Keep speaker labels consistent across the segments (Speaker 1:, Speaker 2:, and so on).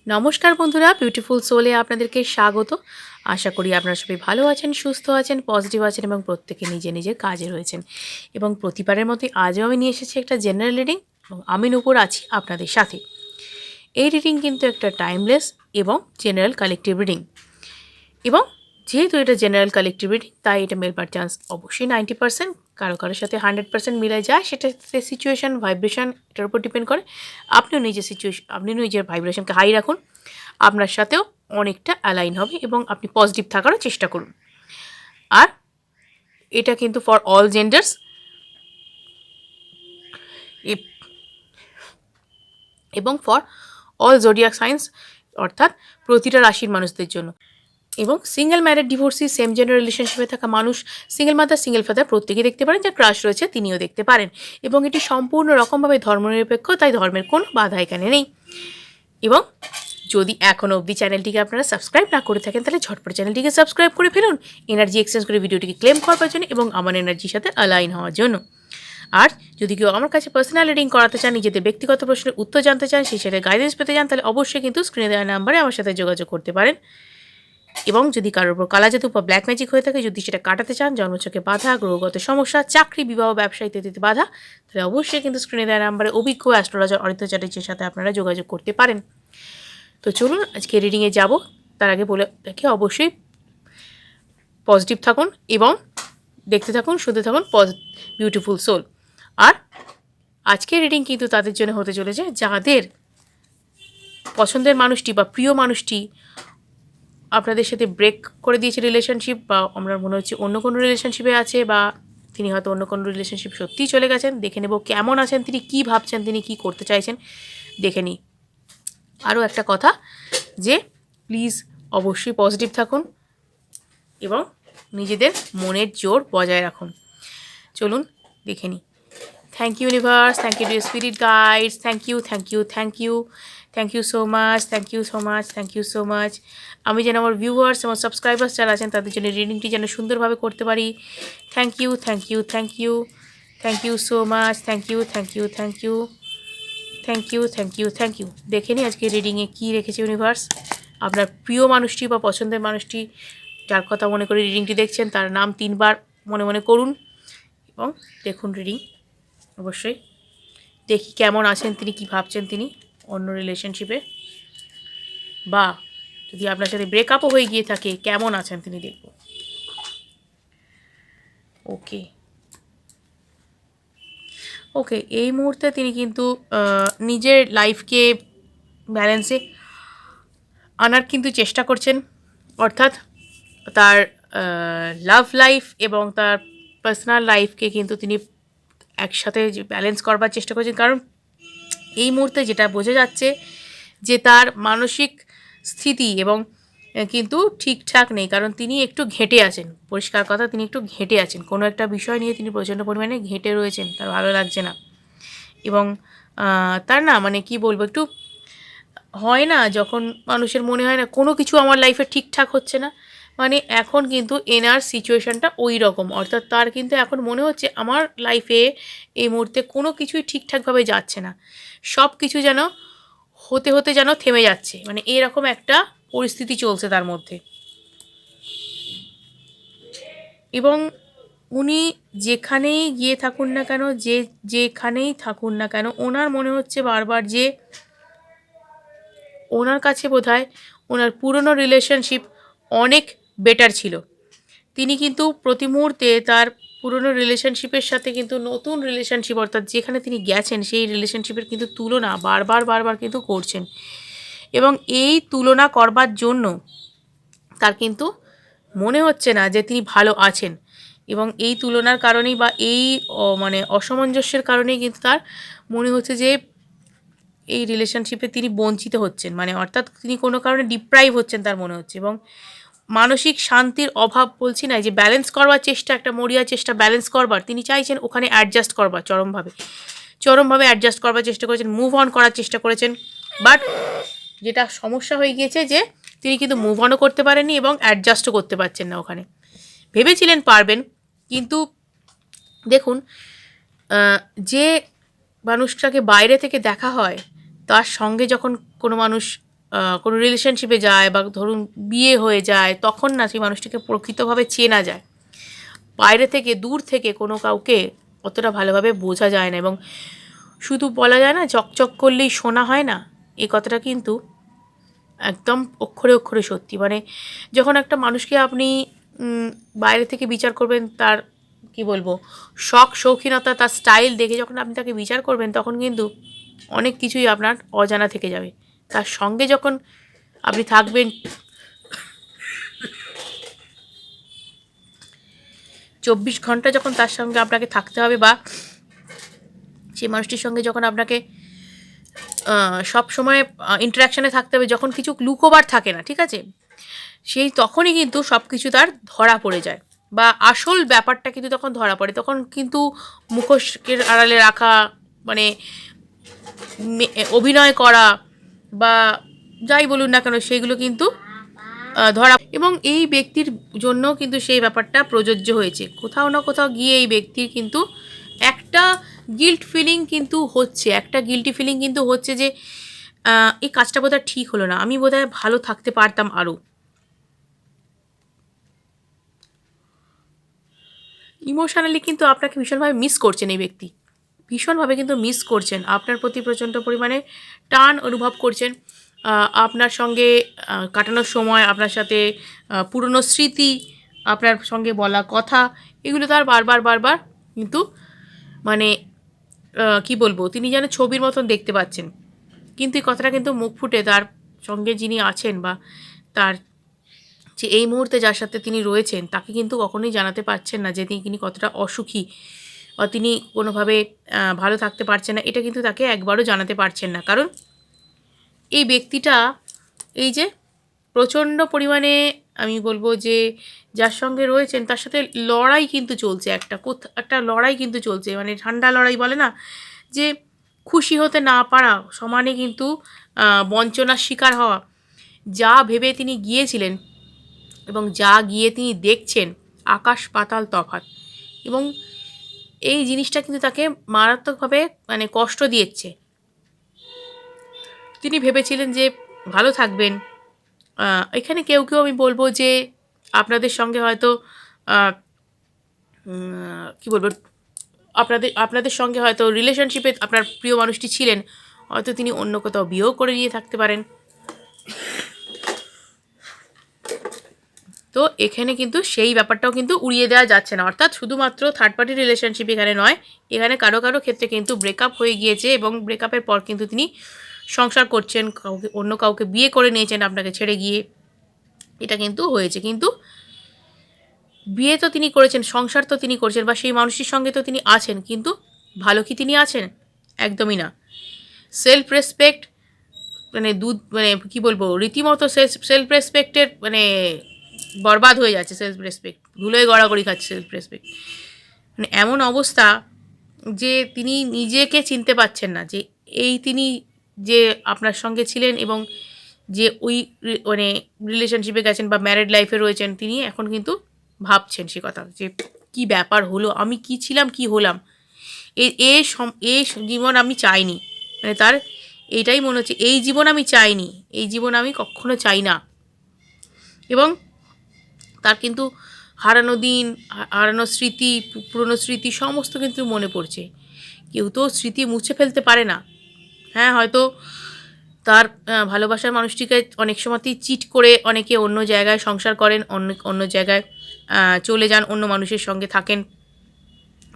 Speaker 1: নমস্কার বন্ধুরা, বিউটিফুল সোলে আপনাদেরকে স্বাগত। আশা করি আপনারা সবাই ভালো আছেন, সুস্থ আছেন, পজিটিভ আছেন এবং প্রত্যেকে নিজের নিজের কাজে রয়েছেন। এবং প্রতিবারের মতোই আজও আমি নিয়ে এসেছি একটা জেনারেল রিডিং এবং আমি নূপুর আছি আপনাদের সাথে। এই রিডিং কিন্তু একটা টাইমলেস এবং জেনারেল কালেকটিভ রিডিং, এবং যেহেতু এটা জেনারেল কালেকটিভ রিডিং তাই এটা মেলবার চান্স অবশ্যই 90%। কারো কারোর সাথে 100% মিলে যায়, সেটা সিচুয়েশান, ভাইব্রেশন, এটার উপর ডিপেন্ড করে। আপনিও নিজের ভাইব্রেশনকে হাই রাখুন, আপনার সাথেও অনেকটা অ্যালাইন হবে এবং আপনি পজিটিভ থাকারও চেষ্টা করুন। আর এটা কিন্তু ফর অল জেন্ডার্স এবং ফর অল জোডিয়াক সাইন্স, অর্থাৎ প্রতিটা রাশির মানুষদের জন্য। এবং single married, divorcee, same gender রিলেশনশিপে থাকা মানুষ, সিঙ্গেল মাদার, সিঙ্গেল ফাদার প্রত্যেকেই দেখতে পারেন। যার ক্রাশ রয়েছে তিনিও দেখতে পারেন, এবং এটি সম্পূর্ণ রকমভাবে ধর্মনিরপেক্ষ, তাই ধর্মের কোনো বাধা এখানে নেই। এবং যদি এখনও অবধি চ্যানেলটিকে আপনারা সাবস্ক্রাইব না করে থাকেন তাহলে ঝটপট চ্যানেলটিকে সাবস্ক্রাইব করে ফেলুন, এনার্জি এক্সচেঞ্জ করে ভিডিওটিকে ক্লেম করবার জন্য এবং আমার এনার্জির সাথে অ্যালাইন হওয়ার জন্য। আর যদি কেউ আমার কাছে পার্সোনাল রিডিং করাতে চান, নিজেদের ব্যক্তিগত প্রশ্নের উত্তর জানতে চান, সেই সাথে গাইডেন্স পেতে চান, তাহলে অবশ্যই কিন্তু স্ক্রিনে দেওয়া নাম্বারে আমার সাথে যোগাযোগ করতে পারেন। এবং যদি কারোর উপর কালাজাদু বা ব্ল্যাক ম্যাজিক হয়ে থাকে, যদি সেটা কাটাতে চান, জন্মছকে বাধা, গ্রহগত সমস্যা, চাকরি, বিবাহ, ব্যবসা ইত্যাদিতে বাধা, তাহলে অবশ্যই কিন্তু স্ক্রিনে দেওয়া নাম্বারে অভিজ্ঞ অ্যাস্ট্রোলজার অরিত্র চ্যাটার্জির সাথে আপনারা যোগাযোগ করতে পারেন। তো চলুন আজকে রিডিংয়ে যাব। তার আগে বলে দেখে অবশ্যই পজিটিভ থাকুন এবং দেখতে থাকুন, শুনতে থাকুন বিউটিফুল সোল। আর আজকের রিডিং কিন্তু তাদের জন্য হতে চলেছে যাদের পছন্দের মানুষটি বা প্রিয় মানুষটি আপনাদের সাথে ব্রেক করে দিয়েছে রিলেশনশিপ, বা আমরা মনে হচ্ছে অন্য কোনো রিলেশনশিপে আছে, বা তিনি হয়তো অন্য কোনো রিলেশনশিপ সত্যিই চলে গেছেন। দেখে নেব কেমন আছেন তিনি, কী ভাবছেন তিনি, কী করতে চাইছেন দেখে নিই। আরও একটা কথা যে প্লিজ অবশ্যই পজিটিভ থাকুন এবং নিজেদের মনের জোর বজায় রাখুন। চলুন দেখে নিই। Thank you universe, thank you dear spirit guides, thank you, thank you, thank you, thank you so much, thank you so much, thank you so much. আমি যেন আমার ভিউয়ার্স, আমার সাবস্ক্রাইবার্স যারা আছেন তাদের জন্য রিডিংটি যেন সুন্দরভাবে করতে পারি। Thank you, thank you, thank you, thank you so much, thank you, thank you, thank you, thank you, thank you, thank you. দেখে নিই আজকে রিডিংয়ে কী রেখেছে ইউনিভার্স। আপনার প্রিয় মানুষটি বা পছন্দের মানুষটি, যার কথা মনে করে রিডিংটি দেখছেন, তার নাম 3 বার মনে মনে করুন এবং দেখুন রিডিং। অবশ্যই দেখি কেমন আছেন তিনি, কী ভাবছেন তিনি অন্য রিলেশনশিপে, বা যদি আপনার সাথে ব্রেকআপও হয়ে গিয়ে থাকে কেমন আছেন তিনি দেখব। ওকে ওকে, এই মুহূর্তে তিনি কিন্তু নিজের লাইফকে ব্যালেন্সে আনার কিন্তু চেষ্টা করছেন, অর্থাৎ তার লাভ লাইফ এবং তার পার্সোনাল লাইফকে কিন্তু তিনি একসাথে ব্যালেন্স করবার চেষ্টা করছেন। কারণ এই মুহূর্তে যেটা বোঝা যাচ্ছে যে তার মানসিক স্থিতি এবং কিন্তু ঠিকঠাক নেই, কারণ তিনি একটু ঘেঁটে আছেন। পরিষ্কার কথা, তিনি একটু ঘেঁটে আছেন, কোনো একটা বিষয় নিয়ে তিনি প্রচণ্ড পরিমাণে ঘেঁটে রয়েছেন, তার ভালো লাগছে না। এবং তার না মানে কি বলবো, একটু হয় না যখন মানুষের মনে হয় না কোনো কিছু আমার লাইফে ঠিকঠাক হচ্ছে না, মানে এখন কিন্তু এনার সিচুয়েশানটা ওই রকম। অর্থাৎ তার কিন্তু এখন মনে হচ্ছে আমার লাইফে এই মুহূর্তে কোনো কিছুই ঠিকঠাকভাবে যাচ্ছে না, সব কিছু যেন হতে হতে যেন থেমে যাচ্ছে, মানে এরকম একটা পরিস্থিতি চলছে তার মধ্যে। এবং উনি যেখানেই গিয়ে থাকুন না কেন, যেখানেই থাকুন না কেন, ওনার মনে হচ্ছে বারবার যে ওনার কাছে বোধহয় ওনার পুরনো রিলেশনশিপ অনেক বেটার ছিল। তিনি কিন্তু প্রতি মুহূর্তে তার পুরনো রিলেশনশিপের সাথে কিন্তু নতুন রিলেশনশিপ, অর্থাৎ যেখানে তিনি গেছেন সেই রিলেশনশিপের কিন্তু তুলনা বারবার কিন্তু করছেন। এবং এই তুলনা করবার জন্য তার কিন্তু মনে হচ্ছে না যে তিনি ভালো আছেন, এবং এই তুলনার কারণেই বা এই মানে অসামঞ্জস্যের কারণেই কিন্তু তার মনে হচ্ছে যে এই রিলেশনশিপে তিনি বঞ্চিত হচ্ছেন, মানে অর্থাৎ তিনি কোনো কারণে ডিপ্রাইভ হচ্ছেন তার মনে হচ্ছে। এবং মানসিক শান্তির অভাব, বলছি না, যে ব্যালেন্স করবার চেষ্টা, একটা মরিয়া চেষ্টা ব্যালেন্স করবার, তিনি চাইছেন ওখানে অ্যাডজাস্ট করবার, চরমভাবে অ্যাডজাস্ট করবার চেষ্টা করেছেন, মুভ অন করার চেষ্টা করেছেন। বাট যেটা সমস্যা হয়ে গিয়েছে যে তিনি কিন্তু মুভ অনও করতে পারেননি এবং অ্যাডজাস্টও করতে পারছেন না ওখানে। ভেবেছিলেন পারবেন, কিন্তু দেখুন যে মানুষটাকে বাইরে থেকে দেখা হয় তার সঙ্গে যখন কোনো মানুষ কোনো রিলেশনশিপে যায় বা ধরুন বিয়ে হয়ে যায়, তখন না সেই মানুষটিকে প্রকৃতভাবে চেনা যায়। বাইরে থেকে, দূর থেকে কোনো কাউকে অতটা ভালোভাবে বোঝা যায় না, এবং শুধু বলা যায় না চকচক করলেই শোনা হয় না, এই কথাটা কিন্তু একদম অক্ষরে অক্ষরে সত্যি। মানে যখন একটা মানুষকে আপনি বাইরে থেকে বিচার করবেন, তার কি বলবো, শখ শৌখিনতা, তার স্টাইল দেখে যখন আপনি তাকে বিচার করবেন, তখন কিন্তু অনেক কিছুই আপনার অজানা থেকে যাবে। তার সঙ্গে যখন আপনি থাকবেন 24 ঘন্টা, যখন তার সঙ্গে আপনাকে থাকতে হবে, বা সেই মানুষটির সঙ্গে যখন আপনাকে সব সময় ইন্টারাকশানে থাকতে হবে, যখন কিছু লুকোবার থাকে না, ঠিক আছে, সেই তখনই কিন্তু সব কিছু তার ধরা পড়ে যায়, বা আসল ব্যাপারটা কিন্তু তখন ধরা পড়ে। তখন কিন্তু মুখোশের আড়ালে রাখা, মানে অভিনয় করা বা যাই বলুন না কেন, সেইগুলো কিন্তু ধরা, এবং এই ব্যক্তির জন্য কিন্তু সেই ব্যাপারটা প্রযোজ্য হয়েছে। কোথাও না কোথাও গিয়ে এই ব্যক্তির কিন্তু একটা গিল্ট ফিলিং কিন্তু হচ্ছে, একটা গিল্টি ফিলিং কিন্তু হচ্ছে, যে এই কাজটা বোধহয় ঠিক হলো না, আমি বোধহয় ভালো থাকতে পারতাম আরও। ইমোশনালি কিন্তু আপনাকে ভীষণভাবে মিস করছেন এই ব্যক্তি, ভীষণভাবে কিন্তু মিস করছেন, আপনার প্রতি প্রচণ্ড পরিমাণে টান অনুভব করছেন। আপনার সঙ্গে কাটানোর সময়, আপনার সাথে পুরনো স্মৃতি, আপনার সঙ্গে বলা কথা, এগুলো তার বারবার বারবার কিন্তু, মানে কি বলবো, তিনি যেন ছবির মতন দেখতে পাচ্ছেন। কিন্তু এই কথাটা কিন্তু মুখ ফুটে তার সঙ্গে যিনি আছেন, বা তার যে এই মুহূর্তে যার সাথে তিনি রয়েছেন, তাকে কিন্তু কখনোই জানাতে পারছেন না যে তিনি কতটা অসুখী, বা তিনি কোনোভাবে ভালো থাকতে পারছেন না, এটা কিন্তু তাকে একবারও জানাতে পারছেন না। কারণ এই ব্যক্তিটা, এই যে প্রচণ্ড পরিমাণে, আমি বলবো যে যার সঙ্গে রয়েছেন তার সাথে লড়াই কিন্তু চলছে, একটা লড়াই কিন্তু চলছে, মানে ঠান্ডা লড়াই বলে না, যে খুশি হতে না পারা, সমানে কিন্তু বঞ্চনার শিকার হওয়া। যা ভেবে তিনি গিয়েছিলেন এবং যা গিয়ে তিনি দেখছেন, আকাশ পাতাল তফাৎ। এবং এই জিনিসটা কিন্তু তাকে মারাত্মকভাবে, মানে কষ্ট দিয়েছে। তিনি ভেবেছিলেন যে ভালো থাকবেন। এখানে কেউ কেউ, আমি বলবো যে আপনাদের সঙ্গে হয়তো কি বলবো, আপনাদের সঙ্গে হয়তো রিলেশনশিপে আপনার প্রিয় মানুষটি ছিলেন, হয়তো তিনি অন্য কোথাও বিয়েও করে নিয়ে থাকতে পারেন। তো এখানে কিন্তু সেই ব্যাপারটাও কিন্তু উড়িয়ে দেওয়া যাচ্ছে না, অর্থাৎ শুধুমাত্র থার্ড পার্টি রিলেশনশিপ এখানে নয়, এখানে কারো কারো ক্ষেত্রে কিন্তু ব্রেকআপ হয়ে গিয়েছে, এবং ব্রেকআপের পর কিন্তু তিনি সংসার করছেন, কাউকে, অন্য কাউকে বিয়ে করে নিয়েছেন আপনাকে ছেড়ে গিয়ে, এটা কিন্তু হয়েছে। কিন্তু বিয়ে তো তিনি করেছেন, সংসার তো তিনি করছেন, বা সেই মানুষটির সঙ্গে তো তিনি আছেন, কিন্তু ভালো কি তিনি আছেন? একদমই না। সেলফ রেসপেক্ট, মানে কী বলবো, রীতিমতো সেলফ রেসপেক্টের, মানে বরবাদ হয়ে যাচ্ছে সেলফ রেসপেক্ট, ধুলোয় গড়াগড়ি খাচ্ছে সেলফ রেসপেক্ট। মানে এমন অবস্থা যে তিনি নিজেকে চিনতে পারছেন না, যে এই তিনি যে আপনার সঙ্গে ছিলেন, এবং যে ওই মানে রিলেশনশিপে গেছেন বা ম্যারিড লাইফে রয়েছেন, তিনি এখন কিন্তু ভাবছেন সে কথা, যে কি ব্যাপার হলো, আমি কি ছিলাম, কি হলাম, এই জীবন আমি চাইনি। মানে তার এইটাই মনে হচ্ছে, এই জীবন আমি চাইনি, এই জীবন আমি কখনো চাই না। এবং তার কিন্তু হারানো দিন, হারানো স্মৃতি, পুরনো স্মৃতি সমস্ত কিন্তু মনে পড়ছে। কেউ তো স্মৃতি মুছে ফেলতে পারে না। হ্যাঁ, হয়তো তার ভালোবাসার মানুষটিকে অনেক সময়তেই চিট করে অনেকে অন্য জায়গায় সংসার করেন, অন্য জায়গায় চলে যান, অন্য মানুষের সঙ্গে থাকেন,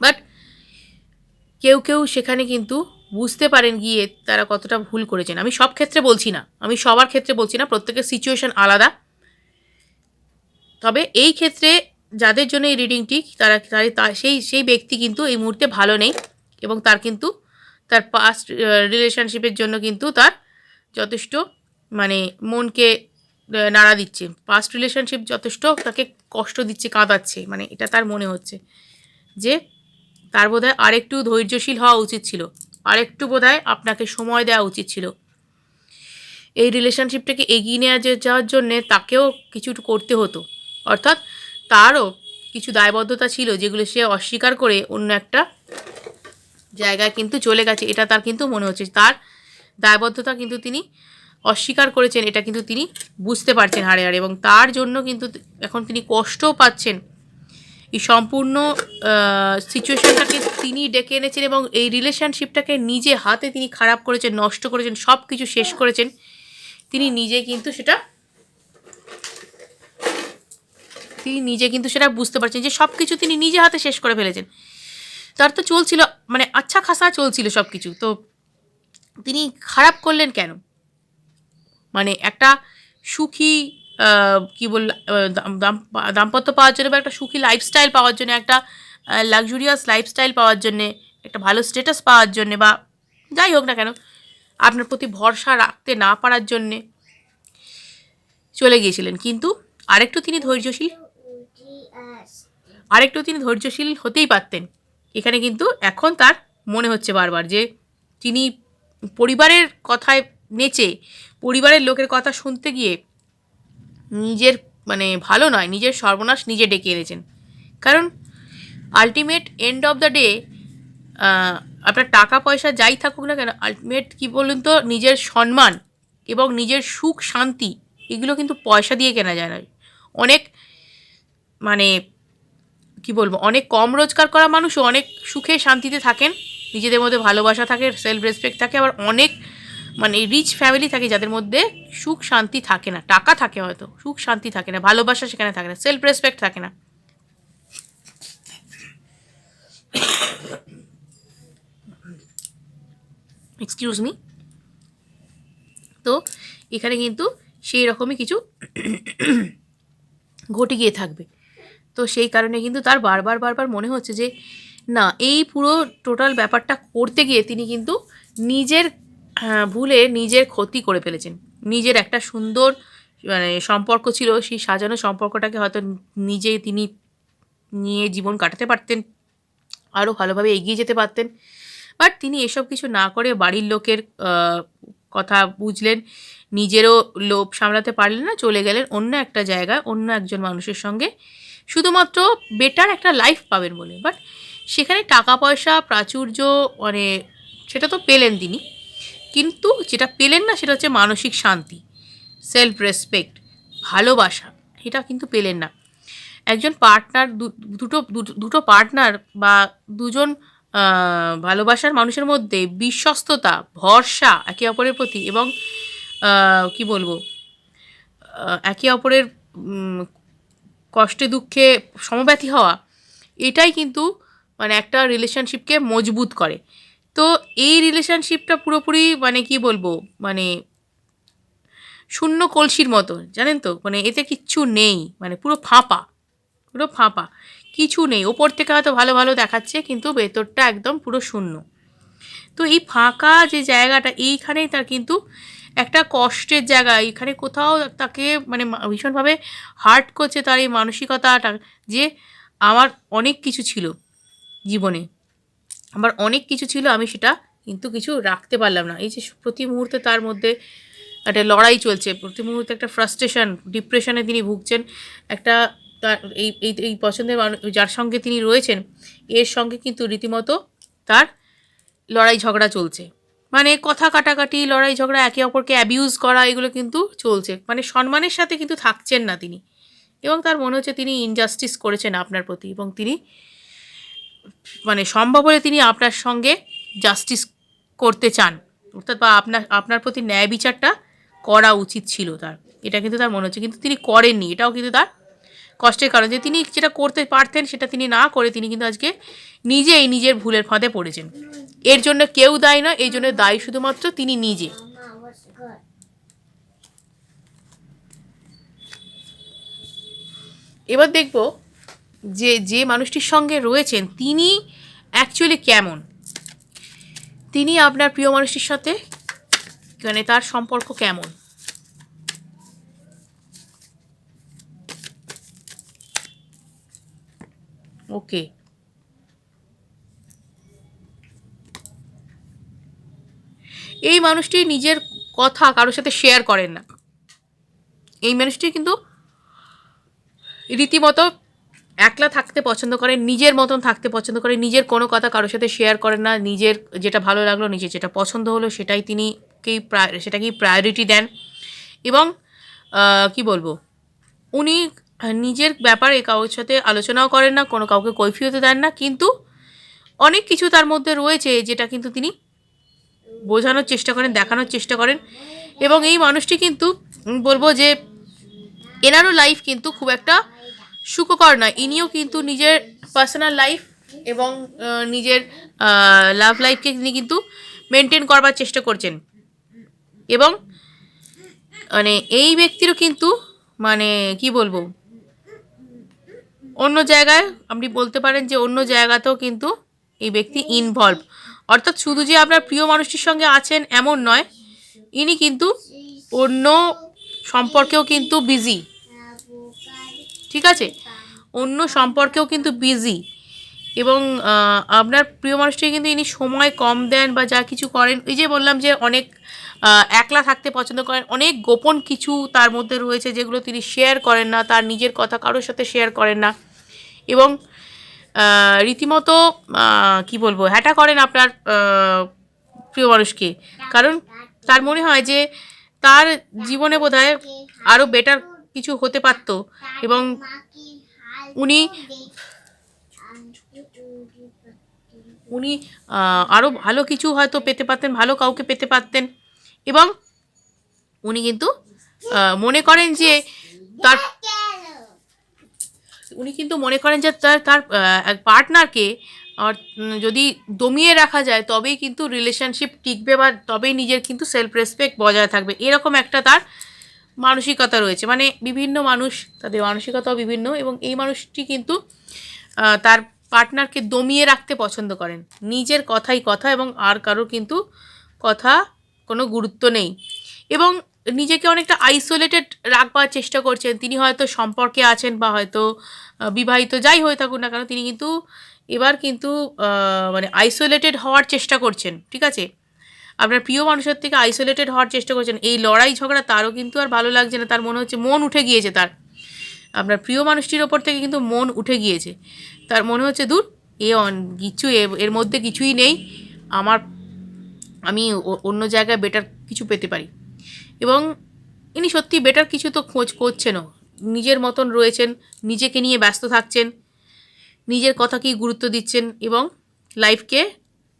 Speaker 1: বাট কেউ কেউ সেখানে কিন্তু বুঝতে পারেন গিয়ে তারা কতটা ভুল করেছেন। আমি সব ক্ষেত্রে বলছি না, আমি সবার ক্ষেত্রে বলছি না, প্রত্যেকের সিচুয়েশন আলাদা। তবে এই ক্ষেত্রে যাদের জন্য এই রিডিংটি, সেই ব্যক্তি কিন্তু এই মুহূর্তে ভালো নেই, এবং তার কিন্তু তার পাস্ট রিলেশনশিপের জন্য কিন্তু তার যথেষ্ট, মানে মনকে নাড়া দিচ্ছে, পাস্ট রিলেশনশিপ যথেষ্ট তাকে কষ্ট দিচ্ছে, কাঁদাচ্ছে, মানে এটা তার মনে হচ্ছে যে তার বোধহয় আরেকটু ধৈর্যশীল হওয়া উচিত ছিল, আরেকটু বোধহয় আপনাকে সময় দেওয়া উচিত ছিল। এই রিলেশনশিপটাকে এগিয়ে নিয়ে যাওয়ার জন্যে তাকেও কিছু করতে হতো, অর্থাৎ তারও কিছু দায়বদ্ধতা ছিল, যেগুলো সে অস্বীকার করে অন্য একটা জায়গায় কিন্তু চলে গেছে, এটা তার কিন্তু মনে হচ্ছে। তার দায়বদ্ধতা কিন্তু তিনি অস্বীকার করেছেন, এটা কিন্তু তিনি বুঝতে পারছেন হাড়ে হাড়ে, এবং তার জন্য কিন্তু এখন তিনি কষ্টও পাচ্ছেন। এই সম্পূর্ণ সিচুয়েশনটাকে তিনি ডেকে এনেছেন এবং এই রিলেশনশিপটাকে নিজে হাতে তিনি খারাপ করেছেন, নষ্ট করেছেন, সব কিছু শেষ করেছেন। তিনি নিজে কিন্তু সেটা বুঝতে পারছেন যে সব কিছু তিনি নিজে হাতে শেষ করে ফেলেছেন। তার তো চলছিল, মানে আচ্ছা খাসা চলছিল সব কিছু, তো তিনি খারাপ করলেন কেন? মানে একটা সুখী কী বল দাম্পত্য পাওয়ার জন্য, বা একটা সুখী লাইফস্টাইল পাওয়ার জন্য, একটা লাক্সুরিয়াস লাইফস্টাইল পাওয়ার জন্যে, একটা ভালো স্ট্যাটাস পাওয়ার জন্যে, বা যাই হোক না কেন, আপনার প্রতি ভরসা রাখতে না পারার জন্যে চলে গিয়েছিলেন। কিন্তু আরেকটু তিনি ধৈর্যশীল হতেই পারতেন। এখানে কিন্তু এখন তার মনে হচ্ছে বারবার যে তিনি পরিবারের কথায় নেচে, পরিবারের লোকের কথা শুনতে গিয়ে নিজের মানে ভালো নয়, নিজের সর্বনাশ নিজে ডেকে এনেছেন। কারণ ultimate end of the day আপনার টাকা পয়সা যাই থাকুক না কেন, আলটিমেট কী বলুন তো, নিজের সম্মান এবং নিজের সুখ শান্তি, এগুলো কিন্তু পয়সা দিয়ে কেনা যায় না। অনেক মানে কি বলবো, অনেক কম রোজগার করা মানুষও অনেক সুখে শান্তিতে থাকেন, নিজেদের মধ্যে ভালোবাসা থাকে, সেলফ রেসপেক্ট থাকে। আবার অনেক মানে রিচ ফ্যামিলি থাকে যাদের মধ্যে সুখ শান্তি থাকে না, টাকা থাকে হয়তো, সুখ শান্তি থাকে না, ভালোবাসা সেখানে থাকে না, সেলফ রেসপেক্ট থাকে না। Excuse me. তো এখানে কিন্তু সেই রকমই কিছু ঘটে গিয়ে থাকবে। তো সেই কারণে কিন্তু তার বারবার মনে হচ্ছে যে না, এই পুরো টোটাল ব্যাপারটা করতে গিয়ে তিনি কিন্তু নিজের ভুলে নিজের ক্ষতি করে ফেলেছেন। নিজের একটা সুন্দর মানে সম্পর্ক ছিল, সেই সাজানো সম্পর্কটাকে হয়তো নিজেই তিনি নিয়ে জীবন কাটাতে পারতেন, আরও ভালোভাবে এগিয়ে যেতে পারতেন। বাট তিনি এসব কিছু না করে বাড়ির লোকের কথা বুঝলেন, নিজেরও লোভ সামলাতে পারলেন না, চলে গেলেন অন্য একটা জায়গায়, অন্য একজন মানুষের সঙ্গে, শুধুমাত্র বেটার একটা লাইফ পাবেন বলে। বাট সেখানে টাকা পয়সা প্রাচুর্য মানে সেটা তো পেলেন তিনি, কিন্তু যেটা পেলেন না সেটা হচ্ছে মানসিক শান্তি, সেলফ রেসপেক্ট, ভালোবাসা, এটা কিন্তু পেলেন না। একজন পার্টনার, দুটো পার্টনার বা দুজন ভালোবাসার মানুষের মধ্যে বিশ্বস্ততা, ভরসা একে অপরের প্রতি, এবং কি বলবো, একে অপরের কষ্টে দুঃখে সমব্যথী হওয়া, এটাই কিন্তু মানে একটা রিলেশনশিপকে মজবুত করে। তো এই রিলেশনশিপটা পুরোপুরি মানে কি বলবো, মানে শূন্য কলসির মতো, জানেন তো, মানে এতে কিচ্ছু নেই, মানে পুরো ফাঁপা, কিছু নেই। ওপর থেকে হয়তো ভালো ভালো দেখাচ্ছে, কিন্তু ভেতরটা একদম পুরো শূন্য। তো এই ফাঁকা যে জায়গাটা, এইখানেই তার কিন্তু একটা কষ্টের জায়গা। এইখানে কোথাও তাকে মানে ভীষণভাবে হার্ট করছে তার এই মানসিকতাটা, যে আমার অনেক কিছু ছিল জীবনে, আমার অনেক কিছু ছিল, আমি সেটা কিন্তু কিছু রাখতে পারলাম না। এই যে প্রতি মুহূর্তে তার মধ্যে একটা লড়াই চলছে, প্রতি মুহূর্তে একটা ফ্রাস্ট্রেশন, ডিপ্রেশনে তিনি ভুগছেন। একটা তার এই পছন্দের মানুষ যার সঙ্গে তিনি রয়েছেন, এর সঙ্গে কিন্তু রীতিমতো তার লড়াই ঝগড়া চলছে, মানে কথা কাটাকাটি, লড়াই ঝগড়া, একে অপরকে অ্যাবিউজ করা, এগুলো কিন্তু চলছে। মানে সম্মানের সাথে কিন্তু থাকছেন না তিনি, এবং তার মনে হচ্ছে তিনি ইনজাস্টিস করেছেন আপনার প্রতি, এবং তিনি মানে সম্ভব হলে তিনি আপনার সঙ্গে জাস্টিস করতে চান, অর্থাৎ বা আপনার প্রতি ন্যায় বিচারটা করা উচিত ছিল তার, এটা কিন্তু তার মনে হচ্ছে, কিন্তু তিনি করেননি। এটাও কিন্তু তার কষ্টের কারণ, যে তিনি যেটা করতে পারতেন সেটা তিনি না করে তিনি কিন্তু আজকে নিজেই নিজের ভুলের ফাঁদে পড়েছেন। এর জন্য কেউ দায়ী নয়, এই জন্য দায়ী শুধুমাত্র তিনি নিজে। এবার দেখব যে মানুষটির সঙ্গে রয়েছেন তিনি অ্যাকচুয়ালি কেমন, তিনি আপনার প্রিয় মানুষটির সাথে মানে তার সম্পর্ক কেমন। ওকে, এই মানুষটি নিজের কথা কারোর সাথে শেয়ার করেন না। এই মানুষটি কিন্তু রীতিমতো একলা থাকতে পছন্দ করেন, নিজের মতন থাকতে পছন্দ করেন, নিজের কোনো কথা কারোর সাথে শেয়ার করেন না। নিজের যেটা ভালো লাগলো, নিজের যেটা পছন্দ হলো সেটাই তিনি সেটাকেই প্রায়োরিটি দেন। এবং কি বলবো, উনি নিজের ব্যাপারে কারোর সাথে আলোচনাও করেন না, কোনো কাউকে কৈফিয়তও দেন না, কিন্তু অনেক কিছু তার মধ্যে রয়েছে যেটা কিন্তু তিনি বোঝানোর চেষ্টা করেন, দেখানোর চেষ্টা করেন। এবং এই মানুষটি কিন্তু বলবো যে এনারও লাইফ কিন্তু খুব একটা সুখকর নয়। ইনিও কিন্তু নিজের পার্সোনাল লাইফ এবং নিজের লাভ লাইফকে তিনি কিন্তু মেনটেন করবার চেষ্টা করছেন। এবং মানে এই ব্যক্তিরও কিন্তু মানে কি বলবো, অন্য জায়গায় আপনি বলতে পারেন যে অন্য জায়গাতেও কিন্তু এই ব্যক্তি ইনভলভ। অর্থাৎ শুধু যে আপনার প্রিয় মানুষটির সঙ্গে আছেন এমন নয়, ইনি কিন্তু অন্য সম্পর্কেও কিন্তু বিজি, ঠিক আছে, অন্য সম্পর্কেও কিন্তু বিজি। এবং আপনার প্রিয় মানুষটিকে কিন্তু ইনি সময় কম দেন বা যা কিছু করেন, এই যে বললাম যে অনেক একলা থাকতে পছন্দ করেন, অনেক গোপন কিছু তার মধ্যে রয়েছে যেগুলো তিনি শেয়ার করেন না, তার নিজের কথা কারোর সাথে শেয়ার করেন না। এবং রীতিমতো কি বলবো, হ্যাটা করেন আপনার প্রিয় মানুষকে, কারণ তার মনে হয় যে তার জীবনে বোধহয় আরও বেটার কিছু হতে পারত এবং উনি উনি আরও ভালো কিছু হয়তো পেতে পারতেন, ভালো কাউকে পেতে পারতেন। এবং উনি কিন্তু মনে করেন যে তার তার পার্টনারকে যদি দমিয়ে রাখা যায় তবেই কিন্তু রিলেশনশিপ টিকবে বা তবেই নিজের কিন্তু সেলফ রেসপেক্ট বজায় থাকবে, এরকম একটা তার মানসিকতা রয়েছে। মানে বিভিন্ন মানুষ তাদের মানসিকতাও বিভিন্ন, এবং এই মানুষটি কিন্তু তার পার্টনারকে দমিয়ে রাখতে পছন্দ করেন, নিজের কথাই কথা এবং আর কারোর কিন্তু কথা কোনো গুরুত্ব নেই। এবং নিজেকে অনেকটা আইসোলেটেড রাখবার চেষ্টা করছেন। তিনি হয়তো সম্পর্কে আছেন বা হয়তো বিবাহিত, যাই হয়ে থাকুন না কেন, তিনি কিন্তু এবার কিন্তু মানে আইসোলেটেড হওয়ার চেষ্টা করছেন, ঠিক আছে, আপনার প্রিয় মানুষের থেকে আইসোলেটেড হওয়ার চেষ্টা করছেন। এই লড়াই ঝগড়া তারও কিন্তু আর ভালো লাগছে না, তার মনে হচ্ছে মন উঠে গিয়েছে তার, আপনার প্রিয় মানুষটির ওপর থেকে কিন্তু মন উঠে গিয়েছে। তার মনে হচ্ছে দূর কিছু এর মধ্যে কিছুই নেই, আমি অন্য জায়গায় বেটার কিছু পেতে পারি। এবং ইনি সত্যি বেটার কিছু তো খোঁজ করছেনও, নিজের মতন রয়েছেন, নিজেকে নিয়ে ব্যস্ত থাকছেন, নিজের কথাকেই গুরুত্ব দিচ্ছেন এবং লাইফকে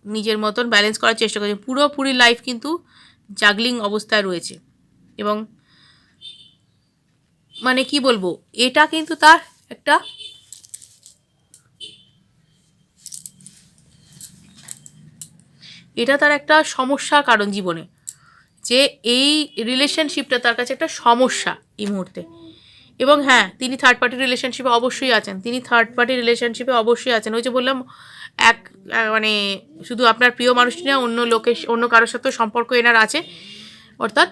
Speaker 1: নিজের মতন ব্যালেন্স করার চেষ্টা করছেন। পুরোপুরি লাইফ কিন্তু জাগলিং অবস্থায় রয়েছে। এবং মানে কি বলবো, এটা কিন্তু তার একটা সমস্যার কারণ জীবনে, যে এই রিলেশনশিপটা তার কাছে একটা সমস্যা এই মুহূর্তে। এবং হ্যাঁ, তিনি থার্ড পার্টি রিলেশনশিপে অবশ্যই আছেন, ওই যে বললাম মানে শুধু আপনার প্রিয় মানুষটি না, অন্য কারোর সাথেও সম্পর্ক এনার আছে। অর্থাৎ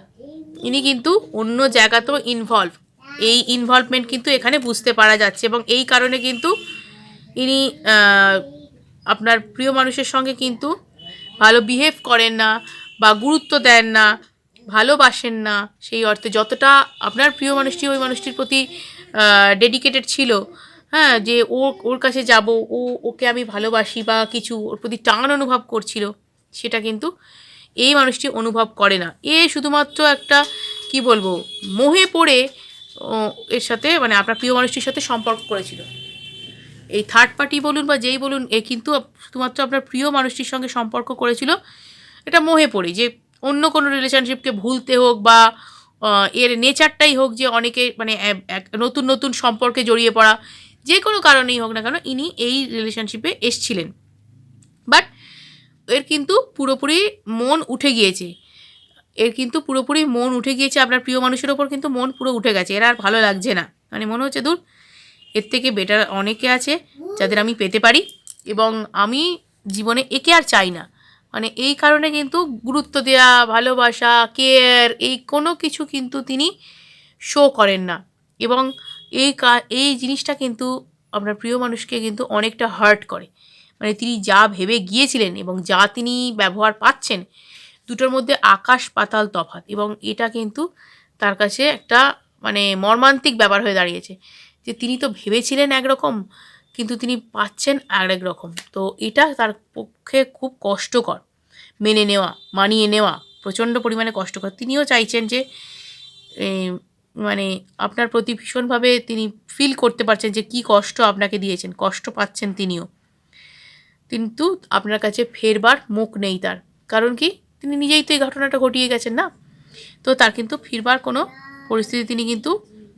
Speaker 1: ইনি কিন্তু অন্য জায়গাতেও ইনভলভ, এই ইনভলভমেন্ট কিন্তু এখানে বুঝতে পারা যাচ্ছে। এবং এই কারণে কিন্তু ইনি আপনার প্রিয় মানুষের সঙ্গে কিন্তু ভালো বিহেভ করেন না বা গুরুত্ব দেন না, ভালোবাসেন না সেই অর্থে যতটা আপনার প্রিয় মানুষটি ওই মানুষটির প্রতি ডেডিকেটেড ছিল। হ্যাঁ, যে ওর কাছে যাব, ওকে আমি ভালোবাসি বা কিছু ওর প্রতি টান অনুভব করছিল, সেটা কিন্তু এই মানুষটি অনুভব করে না। শুধুমাত্র একটা কি বলবো, মোহে পড়ে এর সাথে মানে আপনার প্রিয় মানুষটির সাথে সম্পর্ক করেছিল। এই থার্ড পার্টি বলুন বা যেই বলুন, কিন্তু শুধুমাত্র আপনার প্রিয় মানুষটির সঙ্গে সম্পর্ক করেছিল এটা মোহে পড়ে, যে অন্য কোনো রিলেশনশিপকে ভুলতে হোক বা এর নেচারটাই হোক যে অনেকে মানে নতুন নতুন সম্পর্কে জড়িয়ে পড়া, যে কোনো কারণেই হোক না কেন ইনি এই রিলেশনশিপে এসছিলেন। বাট এর কিন্তু পুরোপুরি মন উঠে গিয়েছে, আপনার প্রিয় মানুষের ওপর কিন্তু মন পুরো উঠে গেছে, এর আর ভালো লাগছে না। মানে মনে হচ্ছে দূর, এর থেকে বেটার অনেকে আছে যাদের আমি পেতে পারি এবং আমি জীবনে একে আর চাই না। মানে এই কারণে কিন্তু গুরুত্ব দেওয়া, ভালোবাসা, কেয়ার এই কোনো কিছু কিন্তু তিনি শো করেন না। এবং এই জিনিসটা কিন্তু আপনার প্রিয় মানুষকে কিন্তু অনেকটা হার্ট করে। মানে তিনি যা ভেবে গিয়েছিলেন এবং যা তিনি ব্যবহার পাচ্ছেন, দুটোর মধ্যে আকাশ পাতাল তফাৎ। এবং এটা কিন্তু তার কাছে একটা মানে মর্মান্তিক ব্যাপার হয়ে দাঁড়িয়েছে, যে তিনি তো ভেবেছিলেন একরকম কিন্তু তিনি পাচ্ছেন আরেক রকম। তো এটা তার পক্ষে খুব কষ্টকর মানিয়ে নেওয়া। প্রচণ্ড পরিমাণে কষ্টকর। তিনিও চাইছেন যে মানে আপনার প্রতি ভীষণভাবে তিনি ফিল করতে পারছেন যে কী কষ্ট আপনাকে দিয়েছেন, কষ্ট পাচ্ছেন তিনিও, কিন্তু আপনার কাছে ফেরবার মুখ নেই তার। কারণ কি, তিনি নিজেই তো এই ঘটনাটা ঘটিয়ে গেছেন না, তো তার কিন্তু ফিরবার কোনো পরিস্থিতি তিনি কিন্তু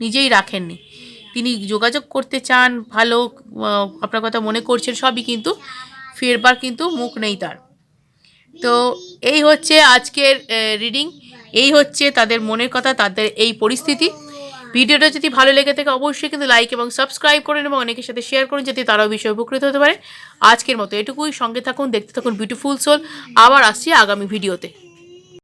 Speaker 1: নিজেই রাখেননি। তিনি যোগাযোগ করতে চান, ভালো আপনার কথা মনে করছেন সবই, কিন্তু ফেরবার কিন্তু মুখ নেই তার। তো এই হচ্ছে আজকের রিডিং, এই হচ্ছে তাদের মনের কথা, তাদের এই পরিস্থিতি। ভিডিওটা যদি ভালো লেগে থাকে অবশ্যই কিন্তু লাইক এবং সাবস্ক্রাইব করুন এবং অনেকের সাথে শেয়ার করুন, যাতে তারাও বিষয়ে উপকৃত হতে পারে। আজকের মতো এটুকুই, সঙ্গে থাকুন, দেখতে থাকুন বিউটিফুল সোল। আবার আসছি আগামী ভিডিওতে।